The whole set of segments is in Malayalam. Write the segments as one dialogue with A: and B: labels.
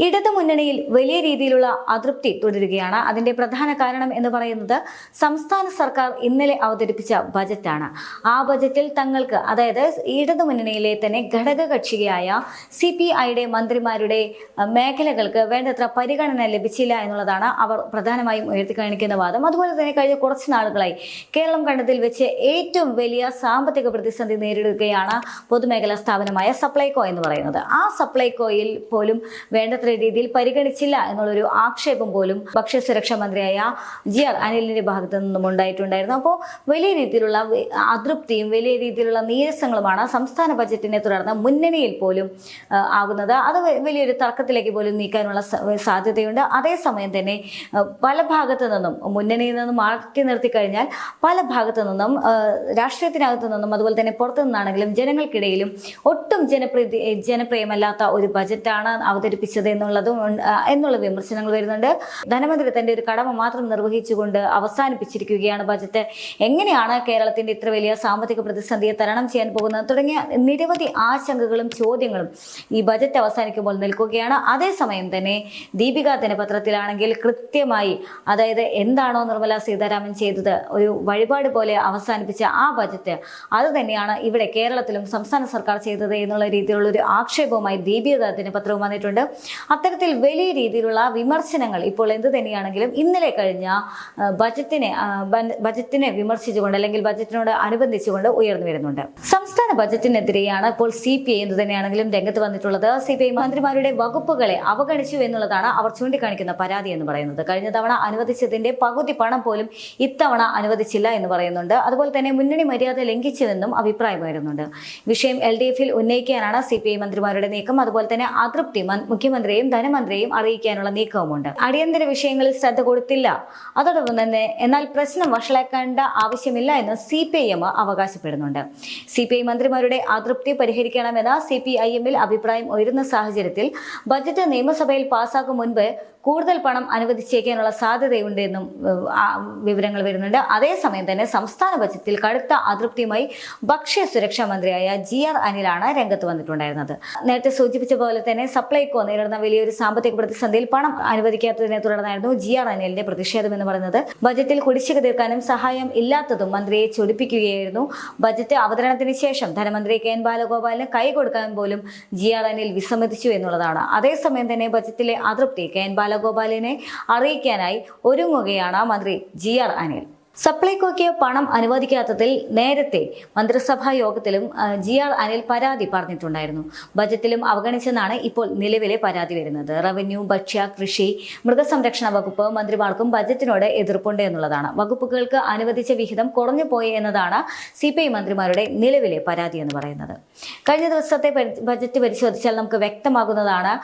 A: ഇടതു മുന്നണിയിൽ വലിയ രീതിയിലുള്ള അതൃപ്തി തുടരുകയാണ്. അതിന്റെ പ്രധാന കാരണം എന്ന് പറയുന്നത് സംസ്ഥാന സർക്കാർ ഇന്നലെ അവതരിപ്പിച്ച ബജറ്റാണ്. ആ ബജറ്റിൽ തങ്ങൾക്ക്, അതായത് ഇടതു മുന്നണിയിലെ തന്നെ ഘടകകക്ഷിയായ CPIയുടെ മന്ത്രിമാരുടെ മേഖലകൾക്ക് വേണ്ടത്ര പരിഗണന ലഭിച്ചില്ല എന്നുള്ളതാണ് അവർ പ്രധാനമായും ഉയർത്തിക്കാണിക്കുന്ന വാദം. അതുപോലെ തന്നെ കഴിഞ്ഞ കുറച്ച് നാളുകളായി കേരളം കണ്ടതിൽ വെച്ച് ഏറ്റവും വലിയ സാമ്പത്തിക പ്രതിസന്ധി നേരിടുകയാണ് പൊതുമേഖലാ സ്ഥാപനമായ സപ്ലൈകോ എന്ന് പറയുന്നത്. ആ സപ്ലൈകോയിൽ പോലും വേണ്ടത്ര രീതിയിൽ പരിഗണിച്ചില്ല എന്നുള്ളൊരു ആക്ഷേപം പോലും ഭക്ഷ്യസുരക്ഷാ മന്ത്രിയായ GR അനിലിന്റെ ഭാഗത്തു നിന്നും ഉണ്ടായിട്ടുണ്ടായിരുന്നു. അപ്പോൾ വലിയ രീതിയിലുള്ള അതൃപ്തിയും വലിയ രീതിയിലുള്ള നീരസങ്ങളുമാണ് സംസ്ഥാന ബജറ്റിനെ തുടർന്ന് മുന്നണിയിൽ പോലും ആകുന്നത്. അത് വലിയൊരു തർക്കത്തിലേക്ക് പോലും നീക്കാനുള്ള സാധ്യതയുണ്ട്. അതേസമയം തന്നെ പല ഭാഗത്തു നിന്നും, മുന്നണിയിൽ നിന്നും മാറ്റി നിർത്തി കഴിഞ്ഞാൽ പല ഭാഗത്തു നിന്നും, രാഷ്ട്രീയത്തിനകത്തു നിന്നും അതുപോലെ തന്നെ പുറത്തു നിന്നാണെങ്കിലും ജനങ്ങൾക്കിടയിലും ഒട്ടും ജനപ്രിയമല്ലാത്ത ഒരു ബജറ്റാണ് അവതരിപ്പിച്ചത് എന്നുള്ള വിമർശനങ്ങൾ വരുന്നുണ്ട്. ധനമന്ത്രി തന്റെ ഒരു കടമ മാത്രം നിർവഹിച്ചുകൊണ്ട് അവസാനിപ്പിച്ചിരിക്കുകയാണ് ബജറ്റ്. എങ്ങനെയാണ് കേരളത്തിന്റെ ഇത്ര വലിയ സാമ്പത്തിക പ്രതിസന്ധിയെ തരണം ചെയ്യാൻ പോകുന്നത് തുടങ്ങിയ നിരവധി ആശങ്കകളും ചോദ്യങ്ങളും ഈ ബജറ്റ് അവസാനിക്കുമ്പോൾ നിൽക്കുകയാണ്. അതേസമയം തന്നെ ദീപിക ദിനപത്രത്തിലാണെങ്കിൽ കൃത്യമായി, അതായത് എന്താണോ നിർമ്മല സീതാരാമൻ ചെയ്തത്, ഒരു വഴിപാട് പോലെ അവസാനിപ്പിച്ച ആ ബജറ്റ്, അത് തന്നെയാണ് ഇവിടെ കേരളത്തിലും സംസ്ഥാന സർക്കാർ ചെയ്തത് എന്നുള്ള രീതിയിലുള്ള ഒരു ആക്ഷേപവുമായി ദീപിക ദിനപത്രവും വന്നിട്ടുണ്ട്. അത്തരത്തിൽ വലിയ രീതിയിലുള്ള വിമർശനങ്ങൾ ഇപ്പോൾ എന്ത് തന്നെയാണെങ്കിലും ഇന്നലെ കഴിഞ്ഞ ബജറ്റിനെ വിമർശിച്ചുകൊണ്ട്, അല്ലെങ്കിൽ ബജറ്റിനോട് അനുബന്ധിച്ചുകൊണ്ട് ഉയർന്നു വരുന്നുണ്ട്. സംസ്ഥാന ബജറ്റിനെതിരെയാണ് ഇപ്പോൾ CPI എന്ത് തന്നെയാണെങ്കിലും രംഗത്ത് വന്നിട്ടുള്ളത്. CPI മന്ത്രിമാരുടെ വകുപ്പുകളെ അവഗണിച്ചു എന്നുള്ളതാണ് അവർ ചൂണ്ടിക്കാണിക്കുന്ന പരാതി എന്ന് പറയുന്നത്. കഴിഞ്ഞ തവണ അനുവദിച്ചതിന്റെ പകുതി പണം പോലും ഇത്തവണ അനുവദിച്ചില്ല എന്ന് പറയുന്നുണ്ട്. അതുപോലെ തന്നെ മുന്നണി മര്യാദ ലംഘിച്ചുവെന്നും അഭിപ്രായം വരുന്നുണ്ട്. വിഷയം LDFൽ ഉന്നയിക്കാനാണ് CPI മന്ത്രിമാരുടെ നീക്കം. അതുപോലെ തന്നെ അതൃപ്തി മുഖ്യമന്ത്രിയെയും ധനമന്ത്രിയെയും അറിയിക്കാനുള്ള നീക്കവുമുണ്ട്. അടിയന്തര വിഷയങ്ങളിൽ ശ്രദ്ധ കൊടുത്തില്ല, അതോടൊപ്പം തന്നെ എന്നാൽ പ്രശ്നം വഷളാക്കേണ്ട ആവശ്യമില്ല എന്ന് CPIM അവകാശപ്പെടുന്നുണ്ട്. CPI മന്ത്രിമാരുടെ അതൃപ്തി പരിഹരിക്കണമെന്ന CPIMൽ അഭിപ്രായം ഉയരുന്ന സാഹചര്യത്തിൽ ബജറ്റ് നിയമസഭയിൽ പാസാക്കും മുൻപ് കൂടുതൽ പണം അനുവദിച്ചേക്കാനുള്ള സാധ്യതയുണ്ട് എന്നും വിവരങ്ങൾ വരുന്നുണ്ട്. അതേസമയം തന്നെ സംസ്ഥാന ബജറ്റിൽ കടുത്ത അതൃപ്തിയുമായി ഭക്ഷ്യസുരക്ഷാ മന്ത്രിയായ GR അനിലാണ് രംഗത്ത് വന്നിട്ടുണ്ടായിരുന്നത്. നേരത്തെ സൂചിപ്പിച്ച പോലെ തന്നെ സപ്ലൈകോ നേരിടുന്ന വലിയൊരു സാമ്പത്തിക പ്രതിസന്ധിയിൽ പണം അനുവദിക്കാത്തതിനെ തുടർന്നായിരുന്നു GR അനിലിന്റെ പ്രതിഷേധം എന്ന് പറയുന്നത്. ബജറ്റിൽ കുടിശ്ശിക തീർക്കാനും സഹായം ഇല്ലാത്തതും മന്ത്രിയെ ചൊടിപ്പിക്കുകയായിരുന്നു. ബജറ്റ് അവതരണത്തിന് ശേഷം ധനമന്ത്രി KN ബാലഗോപാലിന് കൈ കൊടുക്കാൻ പോലും GR അനിൽ വിസമ്മതിച്ചു എന്നുള്ളതാണ്. അതേസമയം തന്നെ ബജറ്റിലെ അതൃപ്തി KN ബാലഗോപാലിനെ അറിയിക്കാനായി ഒരുങ്ങുകയാണ് മന്ത്രി GR അനിൽ. സപ്ലൈകോയ്ക്ക് പണം അനുവദിക്കാത്തതിൽ നേരത്തെ മന്ത്രിസഭാ യോഗത്തിലും GR അനിൽ പരാതി പറഞ്ഞിട്ടുണ്ടായിരുന്നു. ബജറ്റിലും അവഗണിച്ചെന്നാണ് ഇപ്പോൾ നിലവിലെ പരാതി വരുന്നത്. റവന്യൂ, ഭക്ഷ്യ, കൃഷി, മൃഗസംരക്ഷണ വകുപ്പ് മന്ത്രിമാർക്കും ബജറ്റിനോട് എതിർപ്പുണ്ട് എന്നുള്ളതാണ്. വകുപ്പുകൾക്ക് അനുവദിച്ച വിഹിതം കുറഞ്ഞു പോയി എന്നതാണ് CPI മന്ത്രിമാരുടെ നിലവിലെ പരാതി എന്ന് പറയുന്നത്. കഴിഞ്ഞ ദിവസത്തെ ബജറ്റ് പരിശോധിച്ചാൽ നമുക്ക് വ്യക്തമാകുന്നതാണ്.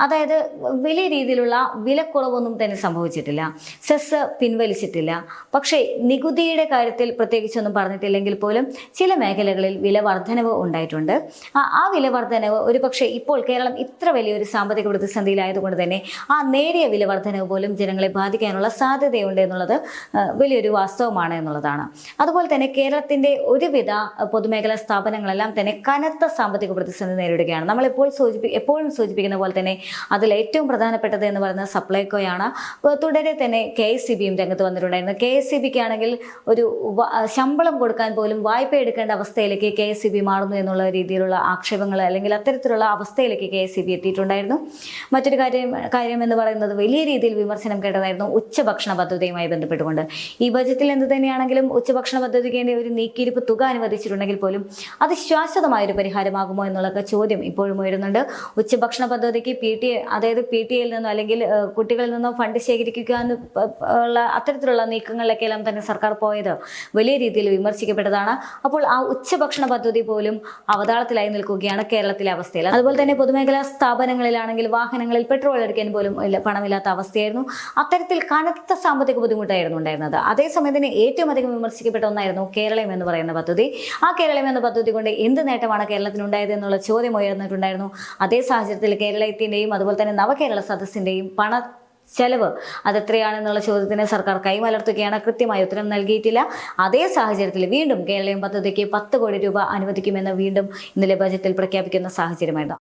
A: അതായത് വലിയ രീതിയിലുള്ള വിലക്കുറവൊന്നും തന്നെ സംഭവിച്ചിട്ടില്ല, സെസ് പിൻവലിച്ചിട്ടില്ല. പക്ഷേ നികുതിയുടെ കാര്യത്തിൽ പ്രത്യേകിച്ചൊന്നും പറഞ്ഞിട്ടില്ലെങ്കിൽ പോലും ചില മേഖലകളിൽ വില വർധനവ് ഉണ്ടായിട്ടുണ്ട്. ആ വില വർധനവ് ഒരുപക്ഷെ ഇപ്പോൾ കേരളം ഇത്ര വലിയൊരു സാമ്പത്തിക പ്രതിസന്ധിയിലായതുകൊണ്ട് തന്നെ ആ നേരിയ വില വർധനവ് പോലും ജനങ്ങളെ ബാധിക്കാനുള്ള സാധ്യതയുണ്ട് എന്നുള്ളത് വലിയൊരു വാസ്തവമാണ് എന്നുള്ളതാണ്. അതുപോലെ തന്നെ കേരളത്തിന്റെ ഒരുവിധ പൊതുമേഖലാ സ്ഥാപനങ്ങളെല്ലാം തന്നെ കനത്ത സാമ്പത്തിക പ്രതിസന്ധി നേരിടുകയാണ്. നമ്മൾ എപ്പോഴും സൂചിപ്പിക്കുന്ന പോലെ തന്നെ അതിൽ ഏറ്റവും പ്രധാനപ്പെട്ടത് എന്ന് പറയുന്നത് സപ്ലൈകോയാണ്. തുടരെ തന്നെ KSEBയും രംഗത്ത് വന്നിട്ടുണ്ടായിരുന്നു. KSEBക്ക് ആണെങ്കിൽ ഒരു ശമ്പളം കൊടുക്കാൻ പോലും വായ്പ എടുക്കേണ്ട അവസ്ഥയിലേക്ക് KSEB മാറുന്നു എന്നുള്ള രീതിയിലുള്ള ആക്ഷേപങ്ങൾ, അല്ലെങ്കിൽ അത്തരത്തിലുള്ള അവസ്ഥയിലേക്ക് KSEB എത്തിയിട്ടുണ്ടായിരുന്നു. മറ്റൊരു കാര്യം എന്ന് പറയുന്നത് വലിയ രീതിയിൽ വിമർശനം കേട്ടതായിരുന്നു ഉച്ചഭക്ഷണ പദ്ധതിയുമായി ബന്ധപ്പെട്ടുകൊണ്ട്. ഈ ബജറ്റിൽ എന്ത് തന്നെയാണെങ്കിലും ഉച്ചഭക്ഷണ പദ്ധതിക്ക് വേണ്ടി ഒരു നീക്കിയിരിപ്പ് തുക അനുവദിച്ചിട്ടുണ്ടെങ്കിൽ പോലും അത് ശാശ്വതമായൊരു പരിഹാരമാകുമോ എന്നുള്ള ചോദ്യം ഇപ്പോഴും ഉയരുന്നുണ്ട്. ഉച്ചഭക്ഷണ പദ്ധതിക്ക് PTA നിന്നോ അല്ലെങ്കിൽ കുട്ടികളിൽ നിന്നോ ഫണ്ട് ശേഖരിക്കുക ഉള്ള അത്തരത്തിലുള്ള നീക്കങ്ങളിലേക്കെല്ലാം തന്നെ സർക്കാർ പോയത് വലിയ രീതിയിൽ വിമർശിക്കപ്പെട്ടതാണ്. അപ്പോൾ ആ ഉച്ചഭക്ഷണ പദ്ധതി പോലും അവതാളത്തിലായി നിൽക്കുകയാണ് കേരളത്തിലെ അവസ്ഥയിൽ. അതുപോലെ തന്നെ പൊതുമേഖലാ സ്ഥാപനങ്ങളിലാണെങ്കിൽ വാഹനങ്ങളിൽ പെട്രോൾ അടിക്കാൻ പോലും പണമില്ലാത്ത അവസ്ഥയായിരുന്നു. അത്തരത്തിൽ കനത്ത സാമ്പത്തിക ബുദ്ധിമുട്ടായിരുന്നു ഉണ്ടായിരുന്നത്. അതേസമയം തന്നെ ഏറ്റവും അധികം വിമർശിക്കപ്പെട്ട ഒന്നായിരുന്നു കേരളം എന്ന് പറയുന്ന പദ്ധതി. ആ കേരളം എന്ന പദ്ധതി കൊണ്ട് എന്ത് നേട്ടമാണ് കേരളത്തിനുണ്ടായത് എന്നുള്ള ചോദ്യം ഉയർന്നിട്ടുണ്ടായിരുന്നു. അതേ സാഹചര്യത്തിൽ കേരളത്തിന്റെയും അതുപോലെ തന്നെ നവകേരള സദസ്സിന്റെയും ചെലവ് അതെത്രയാണെന്നുള്ള ചോദ്യത്തിന് സർക്കാർ കൈമലർത്തുകയാണ്. കൃത്യമായ ഉത്തരം നൽകിയിട്ടില്ല. അതേ സാഹചര്യത്തിൽ വീണ്ടും കേരളീയം പദ്ധതിക്ക് 10 കോടി രൂപ അനുവദിക്കുമെന്ന് വീണ്ടും ഇന്നലെ ബജറ്റിൽ പ്രഖ്യാപിക്കുന്ന സാഹചര്യമായിരുന്നു.